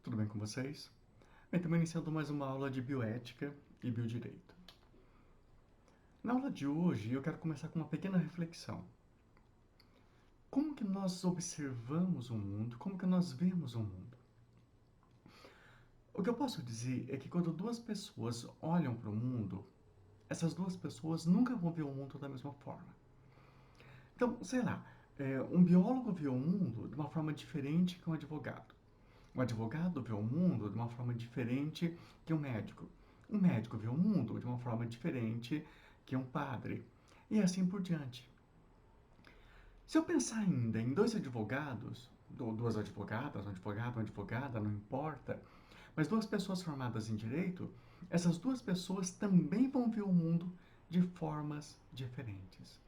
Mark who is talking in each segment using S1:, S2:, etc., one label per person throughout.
S1: tudo bem com vocês? Bem, estamos iniciando mais uma aula de bioética e biodireito. Na aula de hoje, eu quero começar com uma pequena reflexão. Como que nós observamos o mundo? Como que nós vemos o mundo? O que eu posso dizer é que quando duas pessoas olham para o mundo, essas duas pessoas nunca vão ver o mundo da mesma forma. Então, sei lá, um biólogo vê o mundo de uma forma diferente que um advogado. Um advogado vê o mundo de uma forma diferente que um médico. Um médico vê o mundo de uma forma diferente que um padre. E assim por diante. Se eu pensar ainda em dois advogados, duas advogadas, um advogado, uma advogada, não importa, mas duas pessoas formadas em direito, essas duas pessoas também vão ver o mundo de formas diferentes.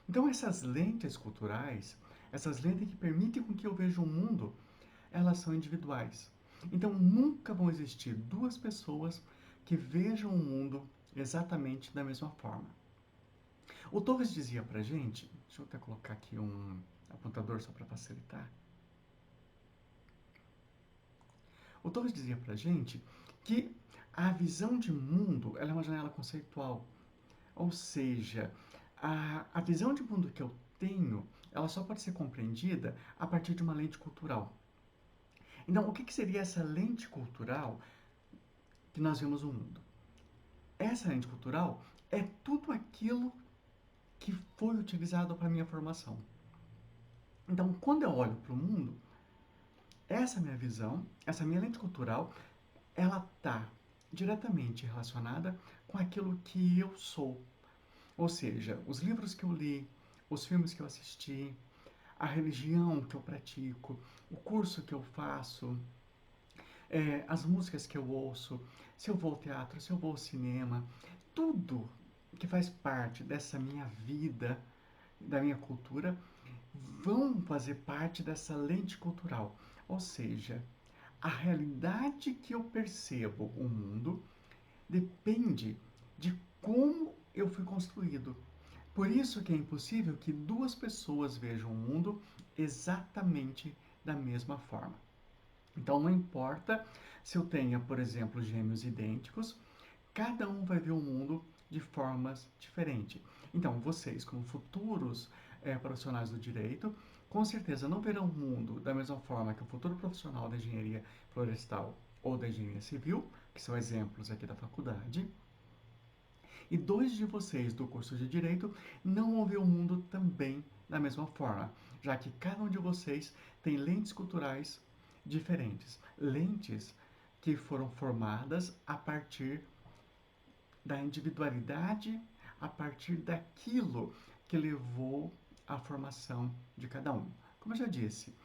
S1: Então essas lentes culturais, essas lentes que permitem com que eu veja o mundo, elas são individuais. Então nunca vão existir duas pessoas que vejam o mundo exatamente da mesma forma. O Torres dizia pra gente, deixa eu até colocar aqui um apontador só para facilitar. O Torres dizia pra gente que a visão de mundo ela é uma janela conceitual. Ou seja, a visão de mundo que eu tenho, ela só pode ser compreendida a partir de uma lente cultural. Então, o que seria essa lente cultural que nós vemos o mundo? Essa lente cultural é tudo aquilo que foi utilizado para a minha formação. Então, quando eu olho para o mundo, essa minha visão, essa minha lente cultural, ela está diretamente relacionada com aquilo que eu sou. Ou seja, os livros que eu li, os filmes que eu assisti, a religião que eu pratico, o curso que eu faço, as músicas que eu ouço, se eu vou ao teatro, se eu vou ao cinema, tudo que faz parte dessa minha vida, da minha cultura, vão fazer parte dessa lente cultural. Ou seja, a realidade que eu percebo o mundo depende de como eu fui construído. Por isso que é impossível que duas pessoas vejam o mundo exatamente da mesma forma. Então não importa se eu tenha, por exemplo, gêmeos idênticos, cada um vai ver o mundo de formas diferentes. Então vocês, como futuros profissionais do direito, com certeza não verão o mundo da mesma forma que o futuro profissional da engenharia florestal ou da engenharia civil, que são exemplos aqui da faculdade. E dois de vocês do curso de Direito não vão ver o mundo também da mesma forma, já que cada um de vocês tem lentes culturais diferentes. Lentes que foram formadas a partir da individualidade, a partir daquilo que levou à formação de cada um. Como eu já disse,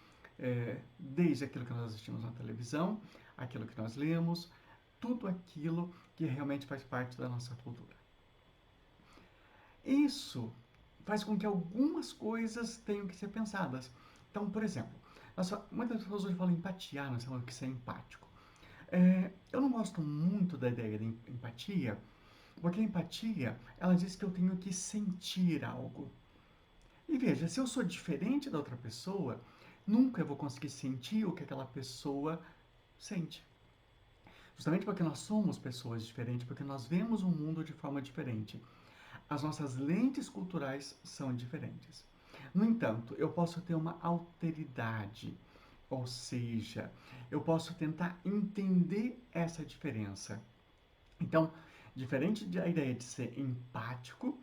S1: desde aquilo que nós assistimos na televisão, aquilo que nós lemos, tudo aquilo que realmente faz parte da nossa cultura. Isso faz com que algumas coisas tenham que ser pensadas. Então, por exemplo, muitas pessoas hoje falam empatia, nós falamos que ser empático. Eu não gosto muito da ideia de empatia, porque a empatia, ela diz que eu tenho que sentir algo. E veja, se eu sou diferente da outra pessoa, nunca eu vou conseguir sentir o que aquela pessoa sente. Justamente porque nós somos pessoas diferentes, porque nós vemos o mundo de forma diferente. As nossas lentes culturais são diferentes. No entanto, eu posso ter uma alteridade, ou seja, eu posso tentar entender essa diferença. Então, diferente da ideia de ser empático,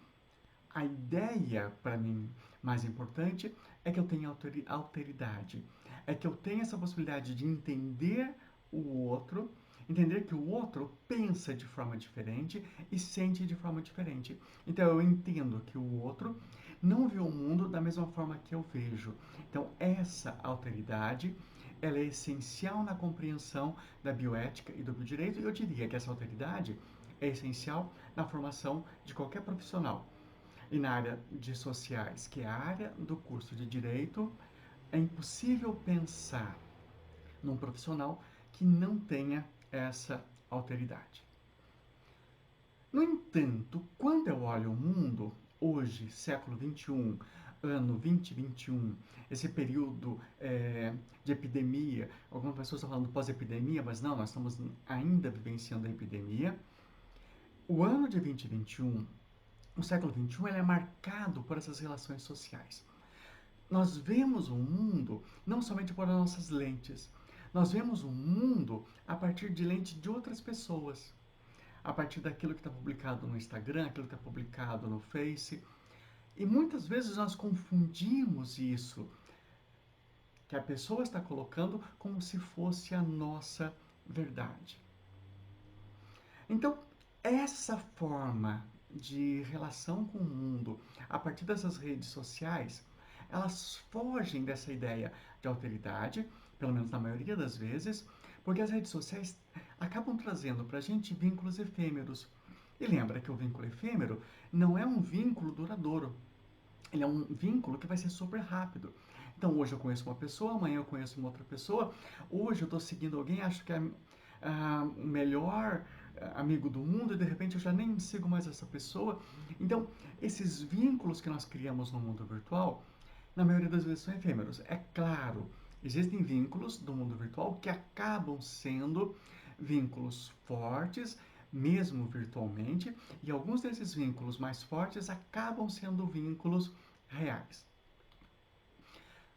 S1: a ideia, para mim, mais importante é que eu tenha alteridade. É que eu tenha essa possibilidade de entender o outro, entender que o outro pensa de forma diferente e sente de forma diferente. Então eu entendo que o outro não vê o mundo da mesma forma que eu vejo. Então essa alteridade, ela é essencial na compreensão da bioética e do biodireito, e eu diria que essa alteridade é essencial na formação de qualquer profissional. E na área de sociais, que é a área do curso de direito, é impossível pensar num profissional que não tenha essa alteridade. No entanto, quando eu olho o mundo, hoje, século XXI, ano 2021, esse período de epidemia, algumas pessoas estão falando pós-epidemia, mas não, nós estamos ainda vivenciando a epidemia. O ano de 2021, o século 21, ele é marcado por essas relações sociais. Nós vemos o mundo não somente por nossas lentes, nós vemos o mundo a partir de lente de outras pessoas, a partir daquilo que está publicado no Instagram, aquilo que está publicado no Face. E muitas vezes nós confundimos isso, que a pessoa está colocando como se fosse a nossa verdade. Então, essa forma de relação com o mundo, a partir dessas redes sociais, elas fogem dessa ideia de alteridade, pelo menos na maioria das vezes, porque as redes sociais acabam trazendo para a gente vínculos efêmeros. E lembra que o vínculo efêmero não é um vínculo duradouro. Ele é um vínculo que vai ser super rápido. Então, hoje eu conheço uma pessoa, amanhã eu conheço uma outra pessoa, hoje eu estou seguindo alguém, acho que é o melhor amigo do mundo e de repente eu já nem sigo mais essa pessoa. Então, esses vínculos que nós criamos no mundo virtual, na maioria das vezes são efêmeros. É claro, existem vínculos do mundo virtual que acabam sendo vínculos fortes, mesmo virtualmente, e alguns desses vínculos mais fortes acabam sendo vínculos reais.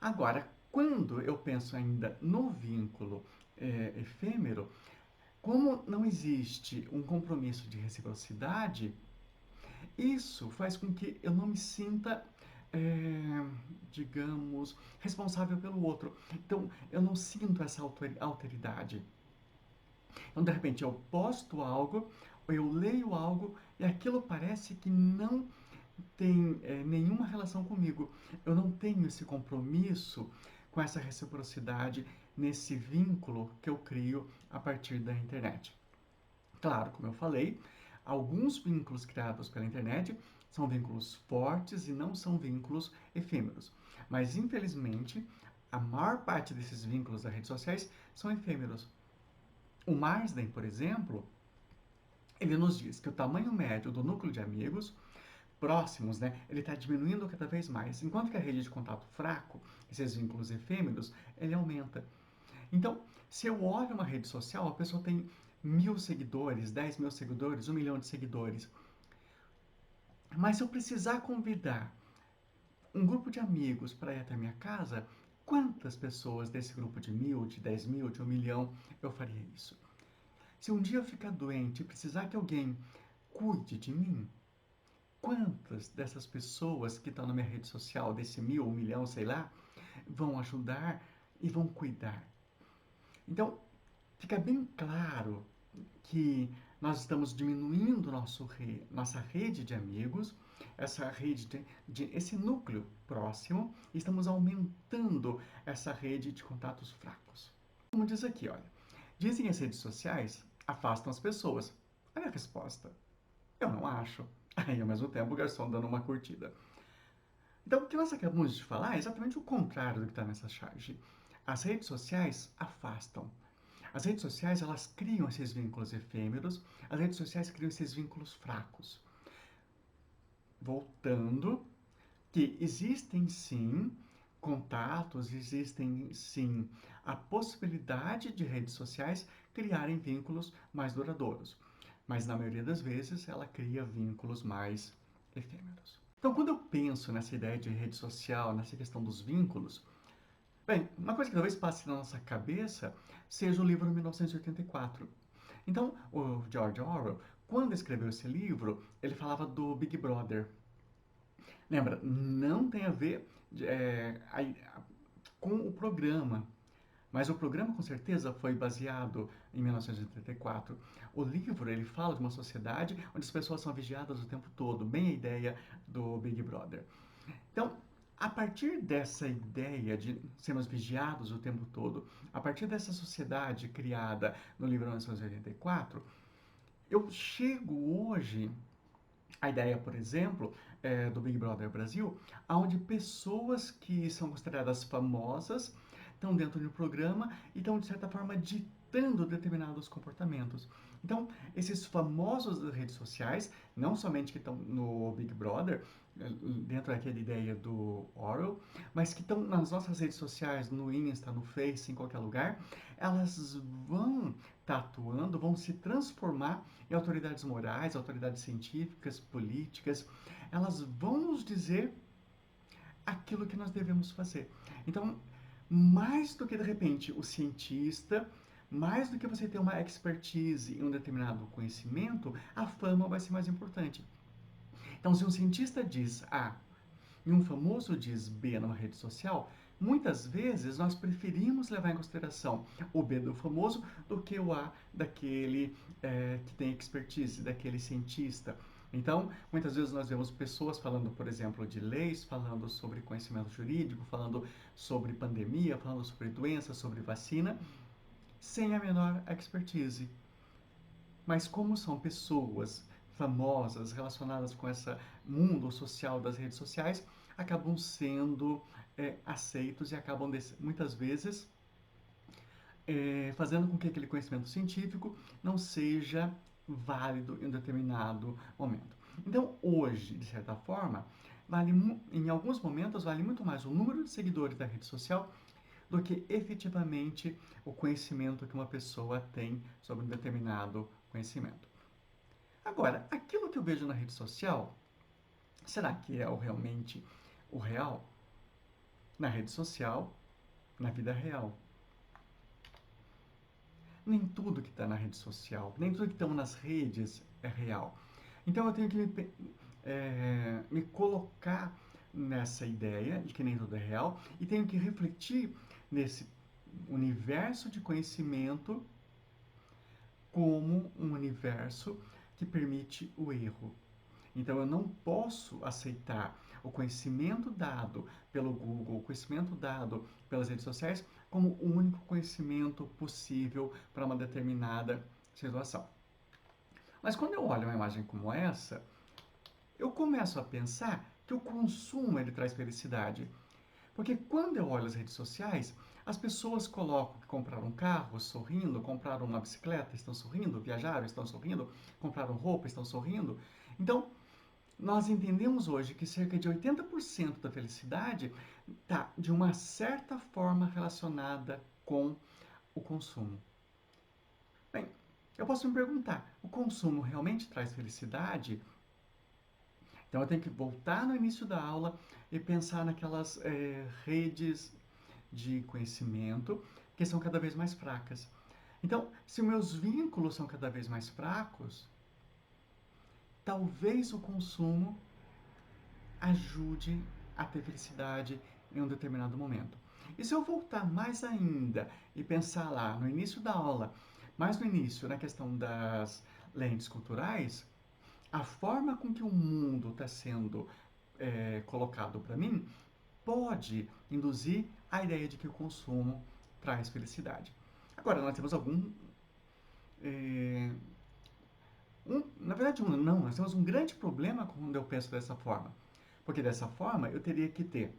S1: Agora, quando eu penso ainda no vínculo efêmero, como não existe um compromisso de reciprocidade, isso faz com que eu não me sinta, digamos, responsável pelo outro. Então, eu não sinto essa alteridade. Então, de repente, eu posto algo, ou eu leio algo, e aquilo parece que não tem nenhuma relação comigo. Eu não tenho esse compromisso com essa reciprocidade nesse vínculo que eu crio a partir da internet. Claro, como eu falei, alguns vínculos criados pela internet são vínculos fortes e não são vínculos efêmeros. Mas, infelizmente, a maior parte desses vínculos das redes sociais são efêmeros. O Marsden, por exemplo, ele nos diz que o tamanho médio do núcleo de amigos próximos, né, ele está diminuindo cada vez mais, enquanto que a rede de contato fraco, esses vínculos efêmeros, ele aumenta. Então, se eu olho uma rede social, a pessoa tem 1.000 seguidores, 10.000 seguidores, 1 milhão de seguidores. Mas se eu precisar convidar um grupo de amigos para ir até a minha casa, quantas pessoas desse grupo de 1.000, de 10.000, de 1 milhão eu faria isso? Se um dia eu ficar doente e precisar que alguém cuide de mim, quantas dessas pessoas que estão na minha rede social, desse 1.000, 1 milhão, sei lá, vão ajudar e vão cuidar? Então, fica bem claro que nós estamos diminuindo nossa rede de amigos, essa rede esse núcleo próximo, e estamos aumentando essa rede de contatos fracos. Como diz aqui, olha, dizem as redes sociais afastam as pessoas. Olha a resposta. Eu não acho. Aí, ao mesmo tempo, o garçom dando uma curtida. Então, o que nós acabamos de falar é exatamente o contrário do que está nessa charge. As redes sociais afastam. As redes sociais, elas criam esses vínculos efêmeros, as redes sociais criam esses vínculos fracos. Voltando, que existem sim contatos, existem sim a possibilidade de redes sociais criarem vínculos mais duradouros. Mas na maioria das vezes ela cria vínculos mais efêmeros. Então, quando eu penso nessa ideia de rede social, nessa questão dos vínculos, bem, uma coisa que talvez passe na nossa cabeça seja o livro 1984. Então, o George Orwell, quando escreveu esse livro, ele falava do Big Brother. Lembra, não tem a ver com o programa, mas o programa com certeza foi baseado em 1984. O livro, ele fala de uma sociedade onde as pessoas são vigiadas o tempo todo, bem a ideia do Big Brother. Então, a partir dessa ideia de sermos vigiados o tempo todo, a partir dessa sociedade criada no livro 1984, eu chego hoje à ideia, por exemplo, do Big Brother Brasil, onde pessoas que são consideradas famosas estão dentro do programa e estão, de certa forma, ditando adotando determinados comportamentos. Então, esses famosos das redes sociais, não somente que estão no Big Brother, dentro daquela ideia do Orwell, mas que estão nas nossas redes sociais, no Insta, no Face, em qualquer lugar, elas vão estar atuando, vão se transformar em autoridades morais, autoridades científicas, políticas, elas vão nos dizer aquilo que nós devemos fazer. Então, mais do que de repente o cientista, mais do que você ter uma expertise em um determinado conhecimento, a fama vai ser mais importante. Então, se um cientista diz A e um famoso diz B numa rede social, muitas vezes nós preferimos levar em consideração o B do famoso do que o A daquele que tem expertise, daquele cientista. Então, muitas vezes nós vemos pessoas falando, por exemplo, de leis, falando sobre conhecimento jurídico, falando sobre pandemia, falando sobre doença, sobre vacina, sem a menor expertise. Mas como são pessoas famosas relacionadas com esse mundo social das redes sociais, acabam sendo aceitos e acabam muitas vezes fazendo com que aquele conhecimento científico não seja válido em um determinado momento. Então, hoje, de certa forma, em alguns momentos vale muito mais o número de seguidores da rede social do que efetivamente o conhecimento que uma pessoa tem sobre um determinado conhecimento. Agora, aquilo que eu vejo na rede social, será que é realmente o real? Na rede social, na vida real. Nem tudo que está na rede social, nem tudo que está nas redes é real. Então eu tenho que me colocar nessa ideia de que nem tudo é real e tenho que refletir nesse universo de conhecimento como um universo que permite o erro. Então eu não posso aceitar o conhecimento dado pelo Google, o conhecimento dado pelas redes sociais como o único conhecimento possível para uma determinada situação. Mas quando eu olho uma imagem como essa, eu começo a pensar que o consumo ele traz felicidade. Porque quando eu olho as redes sociais, as pessoas colocam que compraram um carro sorrindo, compraram uma bicicleta, estão sorrindo, viajaram, estão sorrindo, compraram roupa, estão sorrindo. Então, nós entendemos hoje que cerca de 80% da felicidade está, de uma certa forma, relacionada com o consumo. Bem, eu posso me perguntar, o consumo realmente traz felicidade? Então eu tenho que voltar no início da aula e pensar naquelas redes de conhecimento que são cada vez mais fracas. Então, se meus vínculos são cada vez mais fracos, talvez o consumo ajude a ter felicidade em um determinado momento. E se eu voltar mais ainda e pensar lá no início da aula, mais no início, na questão das lentes culturais, a forma com que o mundo está sendo colocado para mim pode induzir a ideia de que o consumo traz felicidade. Agora, nós temos eh, na verdade, não, nós temos um grande problema quando eu penso dessa forma. Porque dessa forma eu teria que ter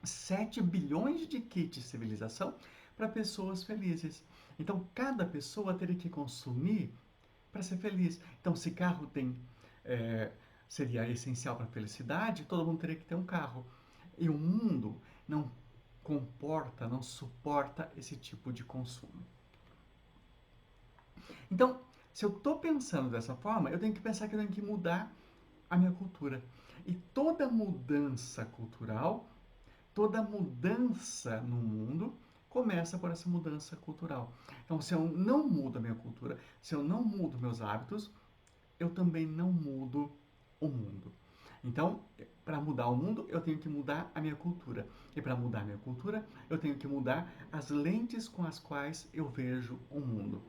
S1: 7 bilhões de kits de civilização para pessoas felizes. Então, cada pessoa teria que consumir para ser feliz. Então, se carro seria essencial para a felicidade, todo mundo teria que ter um carro. E o mundo não comporta, não suporta esse tipo de consumo. Então, se eu estou pensando dessa forma, eu tenho que pensar que eu tenho que mudar a minha cultura. E toda mudança cultural, toda mudança no mundo, começa por essa mudança cultural. Então, se eu não mudo a minha cultura, se eu não mudo meus hábitos, eu também não mudo o mundo. Então, para mudar o mundo, eu tenho que mudar a minha cultura. E para mudar a minha cultura, eu tenho que mudar as lentes com as quais eu vejo o mundo.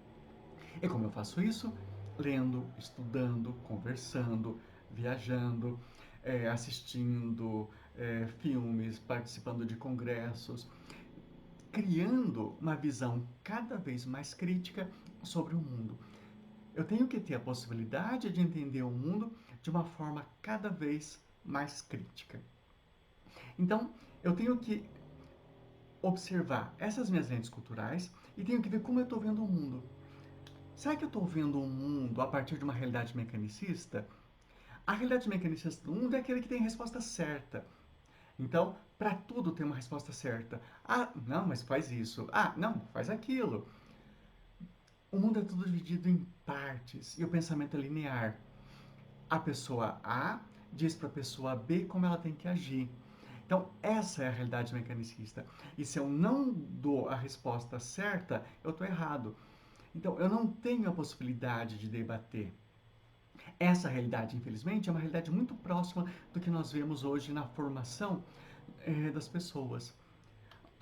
S1: E como eu faço isso? Lendo, estudando, conversando, viajando, assistindo filmes, participando de congressos, criando uma visão cada vez mais crítica sobre o mundo. Eu tenho que ter a possibilidade de entender o mundo de uma forma cada vez mais crítica. Então, eu tenho que observar essas minhas lentes culturais e tenho que ver como eu estou vendo o mundo. Será que eu estou vendo o mundo a partir de uma realidade mecanicista? A realidade mecanicista do mundo é aquele que tem a resposta certa. Então, para tudo tem uma resposta certa. Ah, não, mas faz isso. Ah, não, faz aquilo. O mundo é tudo dividido em partes e o pensamento é linear. A pessoa A diz para a pessoa B como ela tem que agir. Então, essa é a realidade mecanicista. E se eu não dou a resposta certa, eu estou errado. Então, eu não tenho a possibilidade de debater. Essa realidade, infelizmente, é uma realidade muito próxima do que nós vemos hoje na formação das pessoas.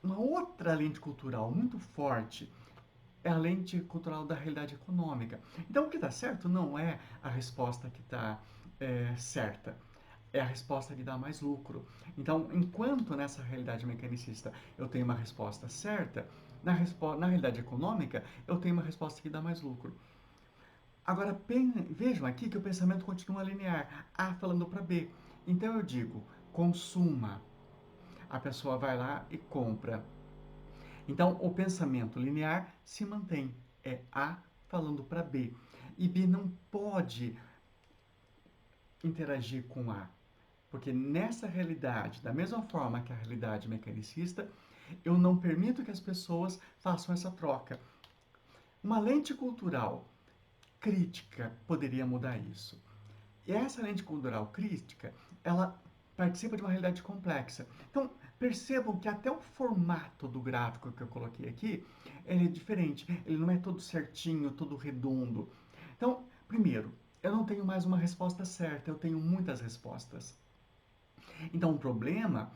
S1: Uma outra lente cultural muito forte é a lente cultural da realidade econômica. Então, o que está certo não é a resposta que está certa, é a resposta que dá mais lucro. Então, enquanto nessa realidade mecanicista eu tenho uma resposta certa, na realidade econômica eu tenho uma resposta que dá mais lucro. Agora, vejam aqui que o pensamento continua linear, A falando para B. Então eu digo, consuma. A pessoa vai lá e compra. Então, o pensamento linear se mantém. É A falando para B. E B não pode interagir com A. Porque nessa realidade, da mesma forma que a realidade mecanicista, eu não permito que as pessoas façam essa troca. Uma lente cultural crítica poderia mudar isso. E essa lente cultural crítica, ela participa de uma realidade complexa. Então, percebam que até o formato do gráfico que eu coloquei aqui, ele é diferente. Ele não é todo certinho, todo redondo. Então, primeiro, eu não tenho mais uma resposta certa, eu tenho muitas respostas. Então, o problema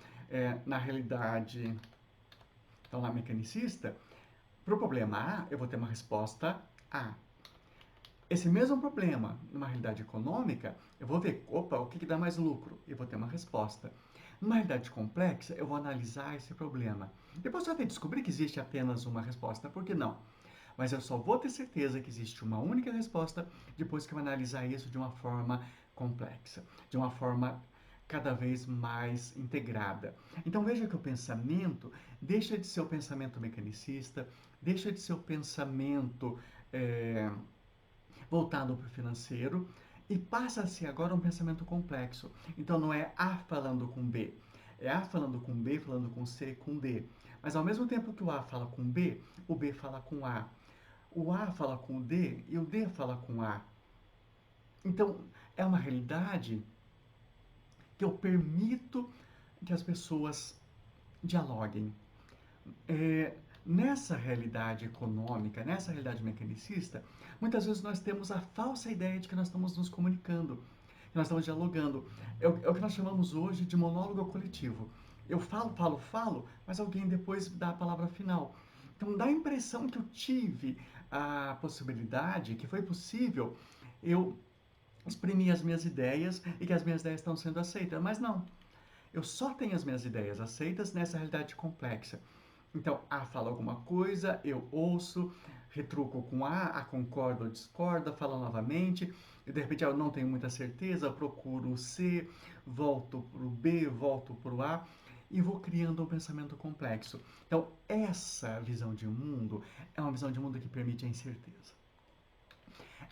S1: na realidade, então, na mecanicista, para o problema A, eu vou ter uma resposta A. Esse mesmo problema, numa realidade econômica, eu vou ver, opa, o que, que dá mais lucro? E vou ter uma resposta. Numa realidade complexa, eu vou analisar esse problema. Depois eu vou descobrir que existe apenas uma resposta, por que não? Mas eu só vou ter certeza que existe uma única resposta depois que eu analisar isso de uma forma complexa, de uma forma cada vez mais integrada. Então veja que o pensamento deixa de ser o pensamento mecanicista, deixa de ser o pensamento voltado para o financeiro e passa a ser agora um pensamento complexo. Então não é A falando com B, é A falando com B, falando com C, com D. Mas ao mesmo tempo que o A fala com B, o B fala com A. O A fala com o D e o D fala com A. Então é uma realidade que eu permito que as pessoas dialoguem. Nessa realidade econômica, nessa realidade mecanicista, muitas vezes nós temos a falsa ideia de que nós estamos nos comunicando, que nós estamos dialogando. É o que nós chamamos hoje de monólogo coletivo. Eu falo, falo, falo, mas alguém depois dá a palavra final. Então dá a impressão que eu tive a possibilidade, que foi possível eu exprimir as minhas ideias e que as minhas ideias estão sendo aceitas. Mas não, eu só tenho as minhas ideias aceitas nessa realidade complexa. Então, A fala alguma coisa, eu ouço, retruco com A concorda ou discorda, fala novamente, e de repente eu não tenho muita certeza, procuro o C, volto para o B, volto para o A, e vou criando um pensamento complexo. Então, essa visão de mundo é uma visão de mundo que permite a incerteza.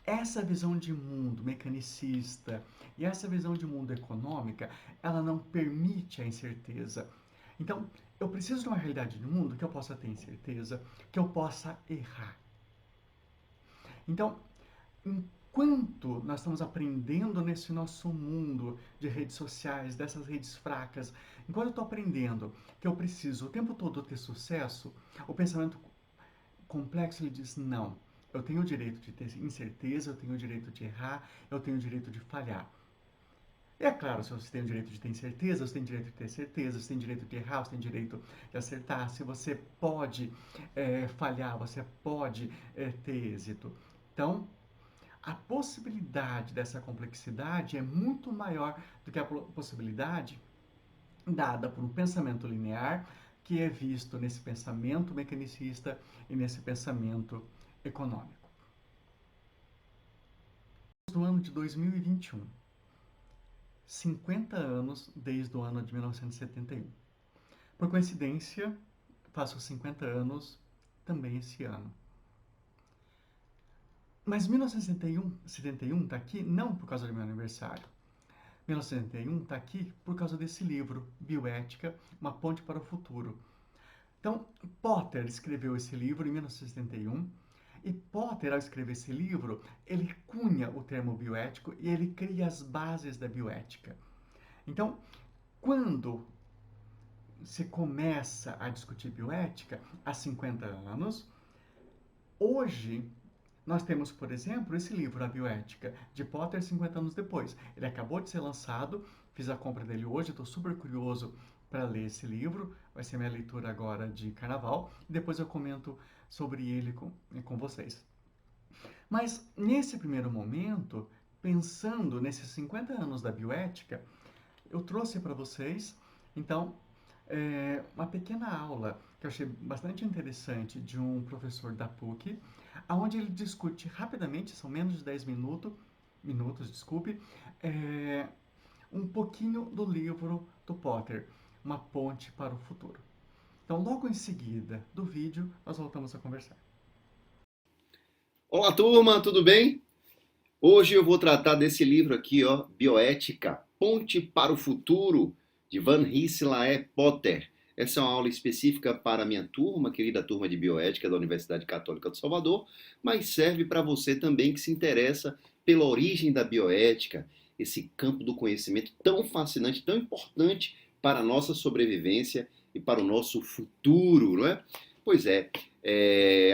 S1: Essa visão de mundo mecanicista e essa visão de mundo econômica, ela não permite a incerteza. Então, eu preciso de uma realidade de mundo que eu possa ter incerteza, que eu possa errar. Então, enquanto nós estamos aprendendo nesse nosso mundo de redes sociais, dessas redes fracas, enquanto eu estou aprendendo que eu preciso o tempo todo ter sucesso, o pensamento complexo ele diz não. Eu tenho o direito de ter incerteza, eu tenho o direito de errar, eu tenho o direito de falhar. E é claro, se você tem o direito de ter incerteza, você tem o direito de ter certeza, você tem o direito de errar, você tem o direito de acertar, se você pode falhar, você pode ter êxito. Então, a possibilidade dessa complexidade é muito maior do que a possibilidade dada por um pensamento linear que é visto nesse pensamento mecanicista e nesse pensamento econômico. No ano de 2021, 50 anos desde o ano de 1971. Por coincidência, faço 50 anos também esse ano. Mas 1971 está aqui não por causa do meu aniversário. 1971 está aqui por causa desse livro, Bioética, Uma Ponte para o Futuro. Então, Potter escreveu esse livro em 1971, e Potter, ao escrever esse livro, ele cunha o termo bioético e ele cria as bases da bioética. Então, quando se começa a discutir bioética, há 50 anos, hoje nós temos, por exemplo, esse livro, A Bioética, de Potter, 50 anos depois. Ele acabou de ser lançado, fiz a compra dele hoje, estou super curioso para ler esse livro. Vai ser minha leitura agora de carnaval. E depois eu comento sobre ele com vocês. Mas, nesse primeiro momento, pensando nesses 50 anos da bioética, eu trouxe para vocês, então, uma pequena aula que eu achei bastante interessante de um professor da PUC, onde ele discute rapidamente, são menos de 10 minutos, desculpe, um pouquinho do livro do Potter, Uma Ponte para o Futuro. Então, logo em seguida do vídeo, nós voltamos a conversar.
S2: Olá, turma, tudo bem? Hoje eu vou tratar desse livro aqui, ó, Bioética, Ponte para o Futuro, de Van Rensselaer Potter. Essa é uma aula específica para a minha turma, querida turma de Bioética da Universidade Católica de Salvador, mas serve para você também que se interessa pela origem da bioética, esse campo do conhecimento tão fascinante, tão importante para a nossa sobrevivência e para o nosso futuro, não é? Pois é,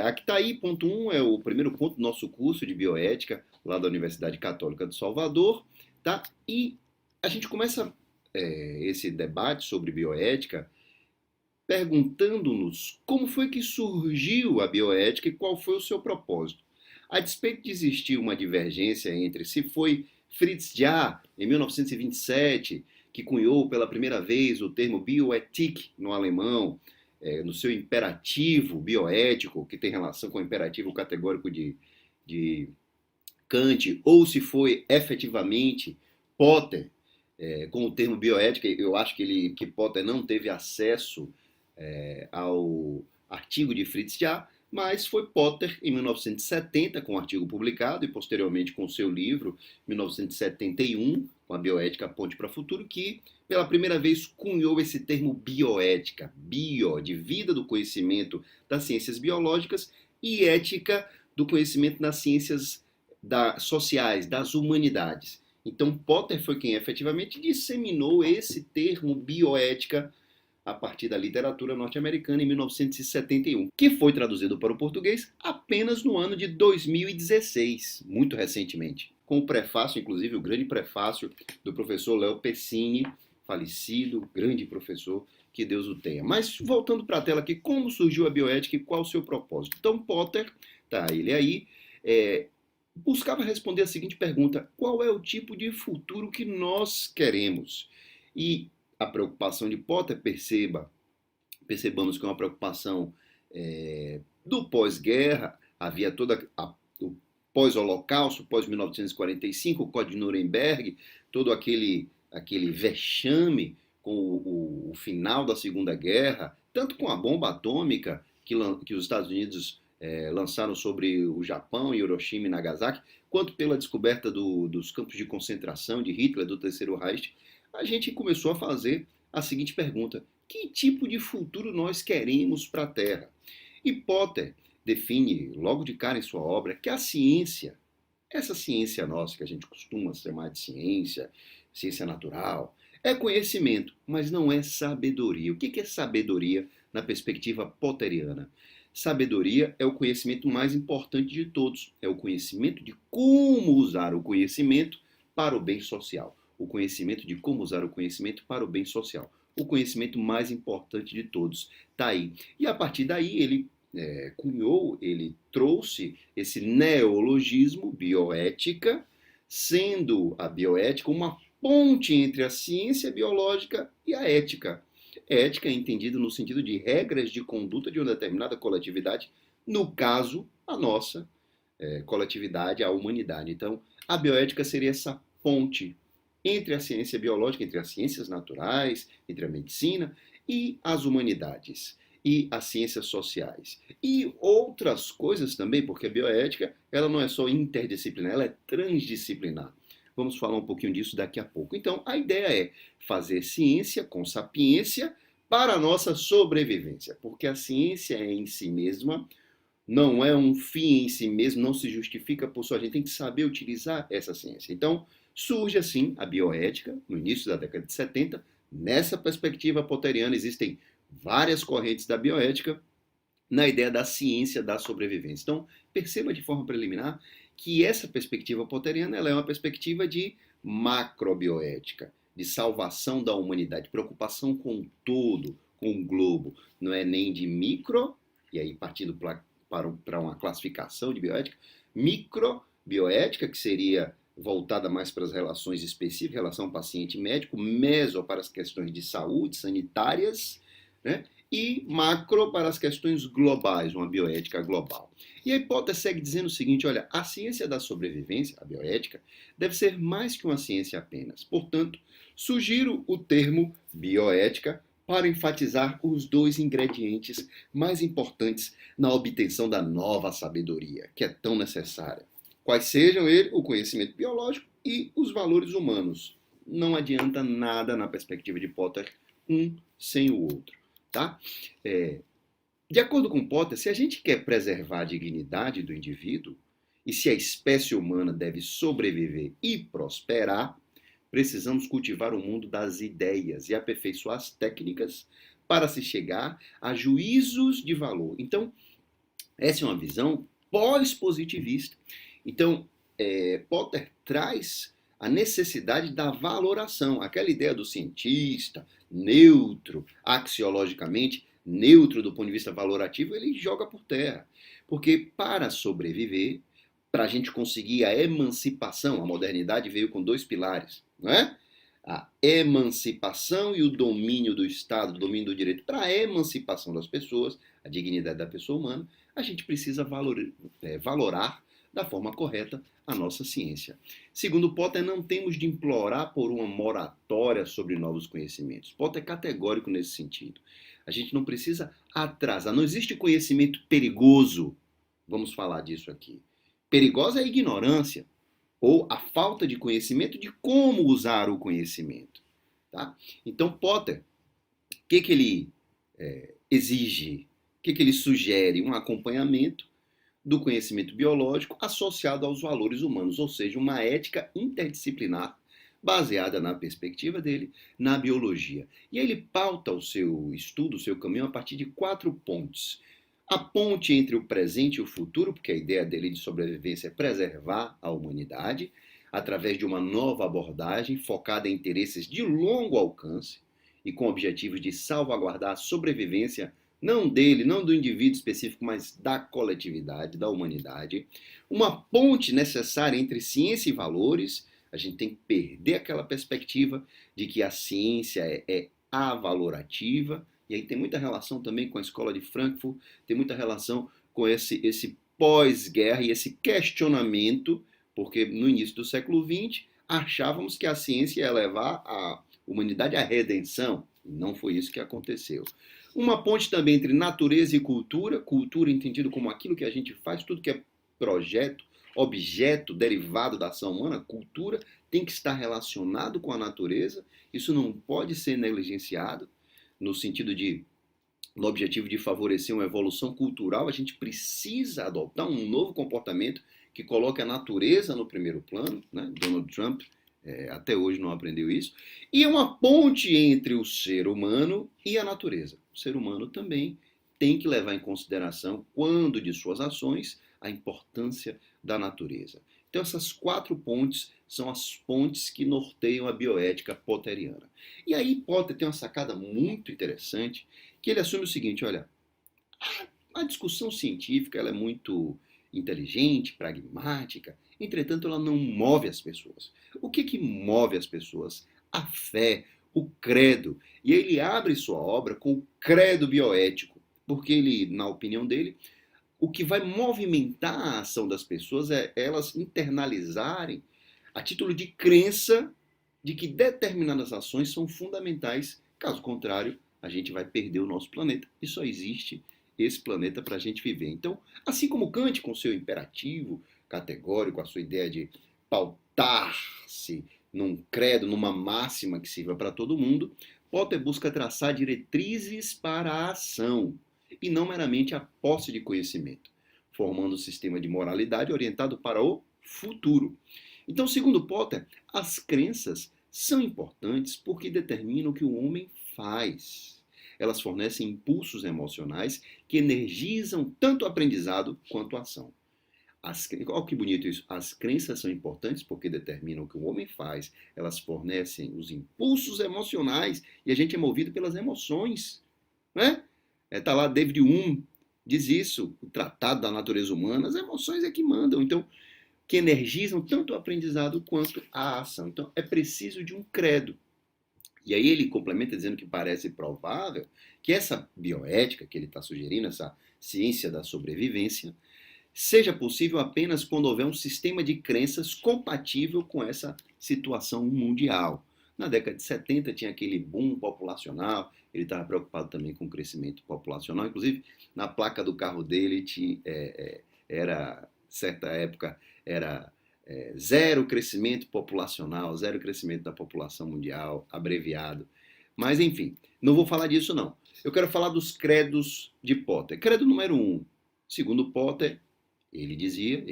S2: aqui está aí, ponto 1, é o primeiro ponto do nosso curso de bioética, lá da Universidade Católica de Salvador, tá? E a gente começa esse debate sobre bioética perguntando-nos como foi que surgiu a bioética e qual foi o seu propósito. A despeito de existir uma divergência entre se foi Fritz Jaar, em 1927, que cunhou pela primeira vez o termo Bioethik no alemão, no seu imperativo bioético, que tem relação com o imperativo categórico de Kant, ou se foi efetivamente Potter, com o termo bioética. Eu acho que Potter não teve acesso ao artigo de Fritz Jaar, mas foi Potter, em 1970, com o artigo publicado, e posteriormente com o seu livro, 1971, com a Bioética, Ponte para o Futuro, que pela primeira vez cunhou esse termo bioética, bio, de vida do conhecimento das ciências biológicas, e ética do conhecimento das ciências sociais, das humanidades. Então, Potter foi quem efetivamente disseminou esse termo bioética a partir da literatura norte-americana em 1971, que foi traduzido para o português apenas no ano de 2016, muito recentemente, com o prefácio, inclusive o grande prefácio do professor Léo Pessini, falecido, grande professor, que Deus o tenha. Mas voltando para a tela aqui, como surgiu a bioética e qual o seu propósito? Então Potter, tá ele aí, buscava responder a seguinte pergunta: qual é o tipo de futuro que nós queremos? E a preocupação de Potter, percebamos que é uma preocupação do pós-guerra, havia o pós-holocausto, pós-1945, o Código de Nuremberg, todo aquele vexame com o final da Segunda Guerra, tanto com a bomba atômica que os Estados Unidos lançaram sobre o Japão, Hiroshima e Nagasaki, quanto pela descoberta dos campos de concentração de Hitler, do Terceiro Reich, a gente começou a fazer a seguinte pergunta: que tipo de futuro nós queremos para a Terra? E Potter define logo de cara em sua obra que a ciência, essa ciência nossa que a gente costuma chamar de ciência, ciência natural, é conhecimento, mas não é sabedoria. O que é sabedoria na perspectiva potteriana? Sabedoria é o conhecimento mais importante de todos, é o conhecimento de como usar o conhecimento para o bem social. O conhecimento de como usar o conhecimento para o bem social. O conhecimento mais importante de todos está aí. E a partir daí ele cunhou, ele trouxe esse neologismo, bioética, sendo a bioética uma ponte entre a ciência biológica e a ética. Ética é entendida no sentido de regras de conduta de uma determinada coletividade, no caso, a nossa coletividade, a humanidade. Então, a bioética seria essa ponte entre a ciência biológica, entre as ciências naturais, entre a medicina e as humanidades. e as ciências sociais. E outras coisas também, porque a bioética ela não é só interdisciplinar, ela é transdisciplinar. Vamos falar um pouquinho disso daqui a pouco. Então, a ideia é fazer ciência com sapiência para a nossa sobrevivência, porque a ciência em si mesma não é um fim em si mesmo, não se justifica por só. A gente tem que saber utilizar essa ciência. Então, surge assim a bioética, no início da década de 70. Nessa perspectiva potteriana, existem várias correntes da bioética na ideia da ciência da sobrevivência. Então, perceba de forma preliminar que essa perspectiva potteriana ela é uma perspectiva de macrobioética, de salvação da humanidade, preocupação com o todo, com o globo. Não é nem de micro, e aí partindo para uma classificação de bioética, microbioética, que seria voltada mais para as relações específicas, relação paciente-médico, meso para as questões de saúde, sanitárias, né? E macro para as questões globais, uma bioética global. E a hipótese segue dizendo o seguinte, olha, a ciência da sobrevivência, a bioética, deve ser mais que uma ciência apenas. Portanto, sugiro o termo bioética para enfatizar os dois ingredientes mais importantes na obtenção da nova sabedoria, que é tão necessária. Quais sejam ele, o conhecimento biológico e os valores humanos. Não adianta nada na perspectiva de Potter, um sem o outro. Tá? De acordo com Potter, se a gente quer preservar a dignidade do indivíduo e se a espécie humana deve sobreviver e prosperar, precisamos cultivar o mundo das ideias e aperfeiçoar as técnicas para se chegar a juízos de valor. Então, essa é uma visão pós-positivista. Então, Potter traz a necessidade da valoração, aquela ideia do cientista neutro, axiologicamente neutro do ponto de vista valorativo, ele joga por terra. Porque para sobreviver, para a gente conseguir a emancipação, a modernidade veio com dois pilares, não é? A emancipação e o domínio do Estado, o domínio do direito. Para a emancipação das pessoas, a dignidade da pessoa humana, a gente precisa valorar da forma correta a nossa ciência. Segundo Potter, não temos de implorar por uma moratória sobre novos conhecimentos. Potter é categórico nesse sentido. A gente não precisa atrasar. Não existe conhecimento perigoso. Vamos falar disso aqui. Perigosa é a ignorância ou a falta de conhecimento de como usar o conhecimento. Tá? Então, Potter, o que ele exige? O que ele sugere? Um acompanhamento do conhecimento biológico associado aos valores humanos, ou seja, uma ética interdisciplinar baseada na perspectiva dele na biologia. E aí ele pauta o seu estudo, o seu caminho a partir de 4 pontes. A ponte entre o presente e o futuro, porque a ideia dele de sobrevivência é preservar a humanidade através de uma nova abordagem focada em interesses de longo alcance e com objetivos de salvaguardar a sobrevivência não dele, não do indivíduo específico, mas da coletividade, da humanidade. Uma ponte necessária entre ciência e valores. A gente tem que perder aquela perspectiva de que a ciência é avalorativa. E aí tem muita relação também com a escola de Frankfurt, tem muita relação com esse pós-guerra e esse questionamento, porque no início do século XX achávamos que a ciência ia levar a humanidade à redenção. E não foi isso que aconteceu. Uma ponte também entre natureza e cultura, cultura entendido como aquilo que a gente faz, tudo que é projeto, objeto derivado da ação humana, cultura, tem que estar relacionado com a natureza, isso não pode ser negligenciado, no sentido de, no objetivo de favorecer uma evolução cultural, a gente precisa adotar um novo comportamento que coloque a natureza no primeiro plano, né? Donald Trump até hoje não aprendeu isso, e é uma ponte entre o ser humano e a natureza. O ser humano também tem que levar em consideração, quando de suas ações, a importância da natureza. Então essas 4 pontes são as pontes que norteiam a bioética potteriana. E aí Potter tem uma sacada muito interessante, que ele assume o seguinte, olha, a discussão científica ela é muito inteligente, pragmática, entretanto ela não move as pessoas. O que move as pessoas? A fé, o credo. E ele abre sua obra com o credo bioético, porque ele, na opinião dele, o que vai movimentar a ação das pessoas é elas internalizarem a título de crença de que determinadas ações são fundamentais, caso contrário, a gente vai perder o nosso planeta. E só existe esse planeta para a gente viver. Então, assim como Kant, com seu imperativo categórico, a sua ideia de pautar-se num credo, numa máxima que sirva para todo mundo, Potter busca traçar diretrizes para a ação e não meramente a posse de conhecimento, formando um sistema de moralidade orientado para o futuro. Então, segundo Potter, as crenças são importantes porque determinam o que o homem faz. Elas fornecem impulsos emocionais que energizam tanto o aprendizado quanto a ação. Olha que bonito isso. As crenças são importantes porque determinam o que o homem faz. Elas fornecem os impulsos emocionais e a gente é movido pelas emoções. Né? Tá lá David Hume, diz isso, o Tratado da Natureza Humana, as emoções é que mandam. Então, que energizam tanto o aprendizado quanto a ação. Então, é preciso de um credo. E aí ele complementa dizendo que parece provável que essa bioética que ele está sugerindo, essa ciência da sobrevivência, seja possível apenas quando houver um sistema de crenças compatível com essa situação mundial. Na década de 70 tinha aquele boom populacional, ele estava preocupado também com o crescimento populacional, inclusive na placa do carro dele era, certa época, era zero crescimento populacional, zero crescimento da população mundial, abreviado. Mas enfim, não vou falar disso não. Eu quero falar dos credos de Potter. Credo número 1. Segundo Potter, ele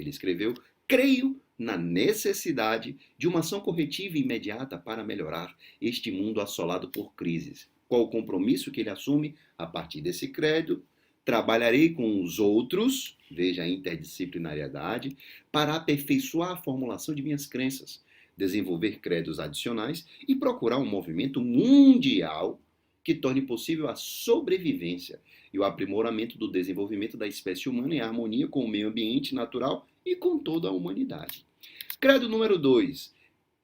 S2: escreveu, creio na necessidade de uma ação corretiva e imediata para melhorar este mundo assolado por crises. Qual o compromisso que ele assume a partir desse credo? Trabalharei com os outros, veja a interdisciplinariedade, para aperfeiçoar a formulação de minhas crenças, desenvolver credos adicionais e procurar um movimento mundial que torne possível a sobrevivência e o aprimoramento do desenvolvimento da espécie humana em harmonia com o meio ambiente natural e com toda a humanidade. Credo número 2.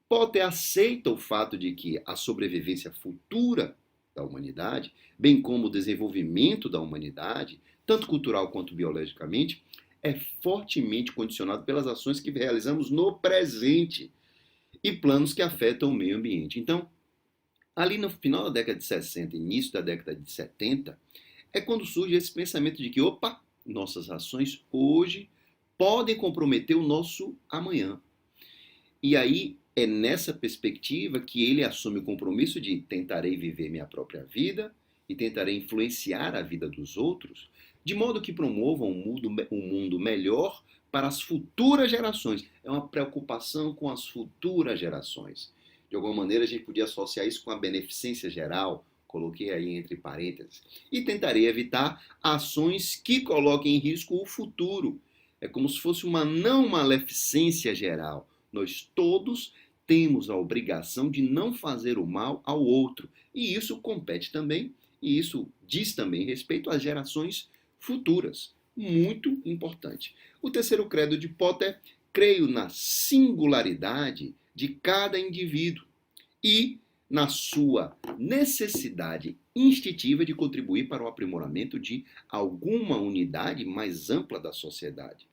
S2: Potter aceita o fato de que a sobrevivência futura da humanidade, bem como o desenvolvimento da humanidade, tanto cultural quanto biologicamente, é fortemente condicionado pelas ações que realizamos no presente e planos que afetam o meio ambiente. Então, ali no final da década de 60, início da década de 70, é quando surge esse pensamento de que, opa, nossas ações hoje podem comprometer o nosso amanhã. E aí é nessa perspectiva que ele assume o compromisso de tentarei viver minha própria vida e tentarei influenciar a vida dos outros, de modo que promovam um mundo melhor para as futuras gerações. É uma preocupação com as futuras gerações. De alguma maneira a gente podia associar isso com a beneficência geral, coloquei aí entre parênteses, e tentarei evitar ações que coloquem em risco o futuro. É como se fosse uma não maleficência geral. Nós todos temos a obrigação de não fazer o mal ao outro. E isso compete também, e isso diz também respeito às gerações futuras. Muito importante. O terceiro credo de Potter, creio na singularidade de cada indivíduo e na sua necessidade instintiva de contribuir para o aprimoramento de alguma unidade mais ampla da sociedade,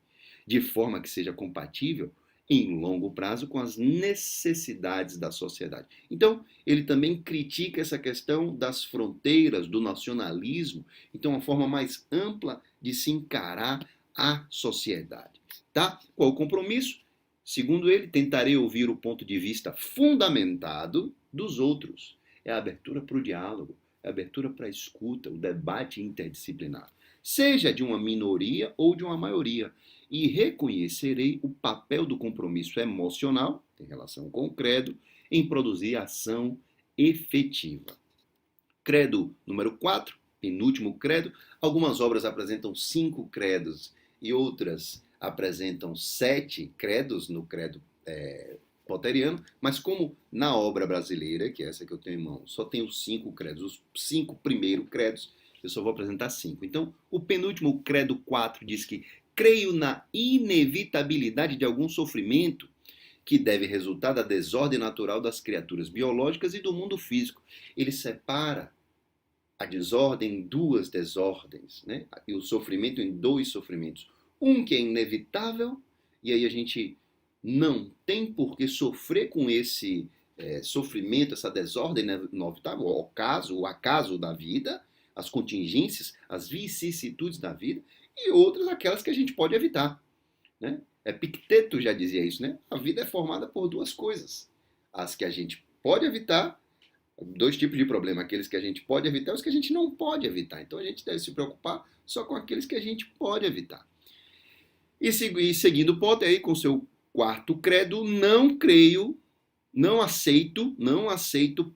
S2: de forma que seja compatível em longo prazo com as necessidades da sociedade. Então, ele também critica essa questão das fronteiras, do nacionalismo, então uma forma mais ampla de se encarar a sociedade. Tá? Qual o compromisso? Segundo ele, tentarei ouvir o ponto de vista fundamentado dos outros. É a abertura para o diálogo, é a abertura para a escuta, o debate interdisciplinar, seja de uma minoria ou de uma maioria. E reconhecerei o papel do compromisso emocional, em relação com o credo, em produzir ação efetiva. Credo número 4, penúltimo credo. Algumas obras apresentam 5 credos e outras apresentam 7 credos no credo potteriano, mas como na obra brasileira, que é essa que eu tenho em mão, só tenho 5 credos, os 5 primeiros credos, eu só vou apresentar 5. Então, o penúltimo credo 4 diz que creio na inevitabilidade de algum sofrimento que deve resultar da desordem natural das criaturas biológicas e do mundo físico. Ele separa a desordem em 2 desordens, né? E o sofrimento em 2 sofrimentos. Um que é inevitável, e aí a gente não tem por que sofrer com esse sofrimento, essa desordem inevitável, o acaso da vida, as contingências, as vicissitudes da vida, e outras aquelas que a gente pode evitar. Né? Epicteto já dizia isso, né? A vida é formada por duas coisas. As que a gente pode evitar, dois tipos de problema, aqueles que a gente pode evitar e os que a gente não pode evitar. Então a gente deve se preocupar só com aqueles que a gente pode evitar. E seguindo o Potter aí com seu quarto credo, não creio, não aceito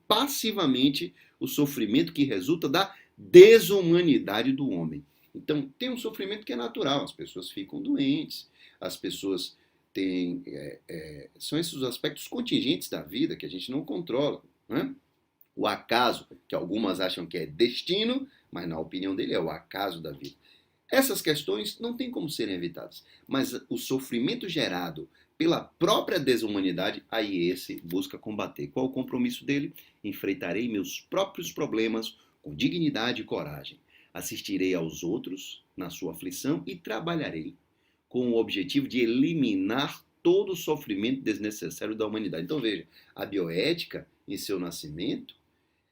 S2: passivamente o sofrimento que resulta da desumanidade do homem. Então, tem um sofrimento que é natural, as pessoas ficam doentes, as pessoas têm. São esses os aspectos contingentes da vida que a gente não controla. Né? O acaso, que algumas acham que é destino, mas na opinião dele é o acaso da vida. Essas questões não têm como serem evitadas, mas o sofrimento gerado pela própria desumanidade, aí esse busca combater. Qual o compromisso dele? Enfrentarei meus próprios problemas com dignidade e coragem. Assistirei aos outros na sua aflição e trabalharei com o objetivo de eliminar todo o sofrimento desnecessário da humanidade. Então veja, a bioética, em seu nascimento,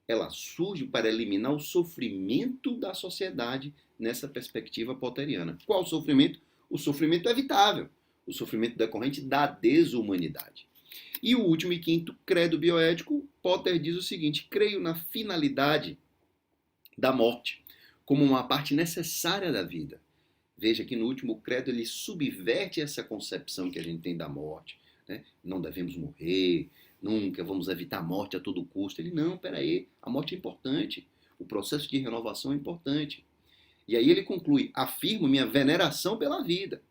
S2: ela surge para eliminar o sofrimento da sociedade nessa perspectiva potteriana. Qual o sofrimento? O sofrimento evitável, o sofrimento decorrente da desumanidade. E o último e quinto credo bioético, Potter diz o seguinte: creio na finalidade da morte como uma parte necessária da vida. Veja que no último credo ele subverte essa concepção que a gente tem da morte. Né? Não devemos morrer, nunca vamos evitar a morte a todo custo. Ele, não, peraí, a morte é importante, o processo de renovação é importante. E aí ele conclui: afirmo minha veneração pela vida.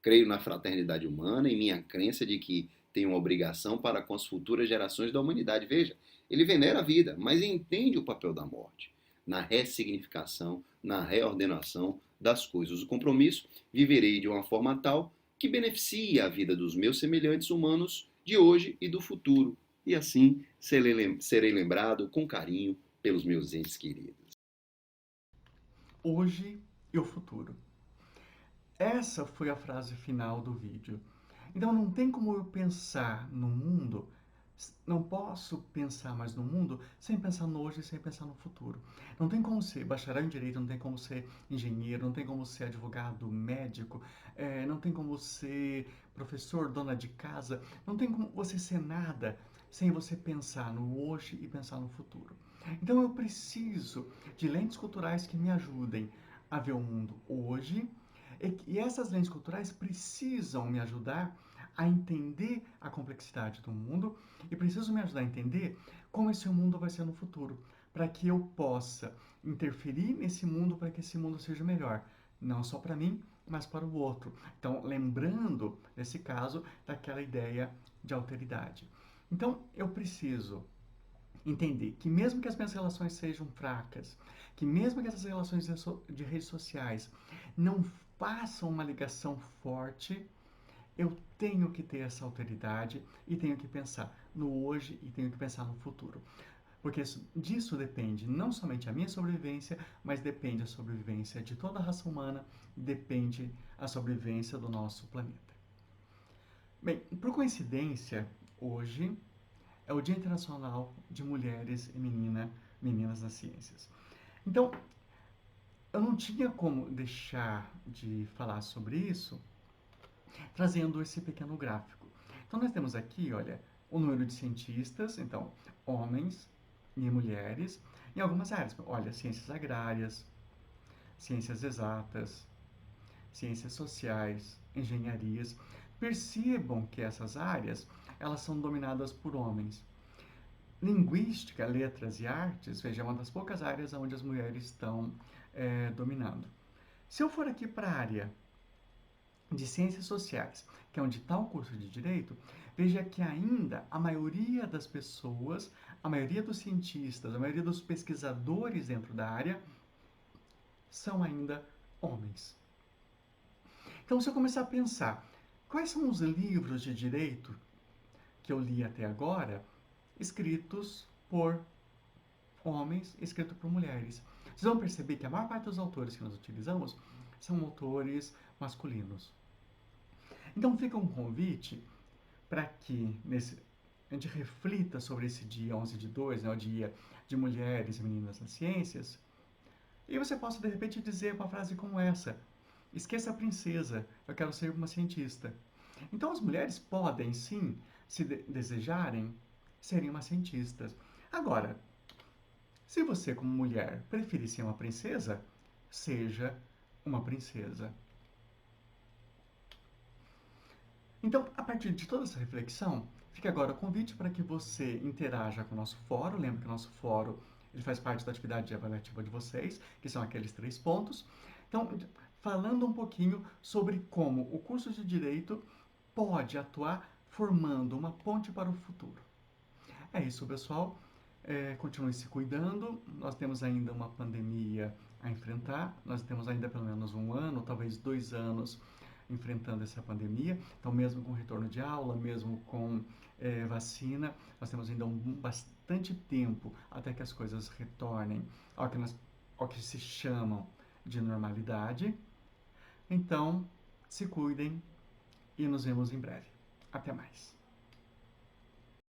S2: Creio na fraternidade humana e minha crença de que tenho uma obrigação para com as futuras gerações da humanidade. Veja, ele venera a vida, mas entende o papel da morte na ressignificação, na reordenação das coisas. O compromisso: viverei de uma forma tal que beneficie a vida dos meus semelhantes humanos de hoje e do futuro. E assim serei lembrado com carinho pelos meus entes queridos.
S1: Hoje e o futuro. Essa foi a frase final do vídeo. Então não tem como eu pensar no mundo, não posso pensar mais no mundo sem pensar no hoje e sem pensar no futuro. Não tem como ser bacharel em direito, não tem como ser engenheiro, não tem como ser advogado, médico, não tem como ser professor, dona de casa, não tem como você ser nada sem você pensar no hoje e pensar no futuro. Então eu preciso de lentes culturais que me ajudem a ver o mundo hoje, e essas lentes culturais precisam me ajudar a entender a complexidade do mundo e precisam me ajudar a entender como esse mundo vai ser no futuro, para que eu possa interferir nesse mundo para que esse mundo seja melhor, não só para mim, mas para o outro. Então, lembrando, nesse caso, daquela ideia de alteridade. Então, eu preciso entender que mesmo que as minhas relações sejam fracas, que mesmo que essas relações de redes sociais não façam uma ligação forte, eu tenho que ter essa alteridade e tenho que pensar no hoje e tenho que pensar no futuro. Porque disso depende não somente a minha sobrevivência, mas depende a sobrevivência de toda a raça humana e depende a sobrevivência do nosso planeta. Bem, por coincidência, hoje é o Dia Internacional de Mulheres e Meninas nas Ciências. Então, eu não tinha como deixar de falar sobre isso trazendo esse pequeno gráfico. Então, nós temos aqui, olha, o número de cientistas, então, homens e mulheres, em algumas áreas. Olha, ciências agrárias, ciências exatas, ciências sociais, engenharias. Percebam que essas áreas, elas são dominadas por homens. Linguística, letras e artes, veja, é uma das poucas áreas onde as mulheres estão dominando. Se eu for aqui para a área de ciências sociais, que é onde está o curso de direito, veja que ainda a maioria das pessoas, a maioria dos cientistas, a maioria dos pesquisadores dentro da área são ainda homens. Então, se eu começar a pensar, quais são os livros de direito que eu li até agora, escritos por homens, escritos por mulheres? Vocês vão perceber que a maior parte dos autores que nós utilizamos são autores masculinos. Então fica um convite para que a gente reflita sobre esse dia 11 de 2, né, o dia de mulheres e meninas nas ciências, e você possa, de repente, dizer uma frase como essa: esqueça a princesa, eu quero ser uma cientista. Então, as mulheres podem, sim, se desejarem, serem uma cientista. Agora, se você, como mulher, preferir ser uma princesa, seja uma princesa. Então, a partir de toda essa reflexão, fica agora o convite para que você interaja com o nosso fórum. Lembra que o nosso fórum ele faz parte da atividade avaliativa de vocês, que são aqueles 3 pontos. Então, falando um pouquinho sobre como o curso de Direito pode atuar formando uma ponte para o futuro. É isso, pessoal. Continue se cuidando. Nós temos ainda uma pandemia a enfrentar. Nós temos ainda pelo menos um ano, talvez 2 anos, enfrentando essa pandemia. Então, mesmo com retorno de aula, mesmo com vacina, nós temos ainda bastante tempo até que as coisas retornem ao que se chamam de normalidade. Então, se cuidem e nos vemos em breve. Até mais.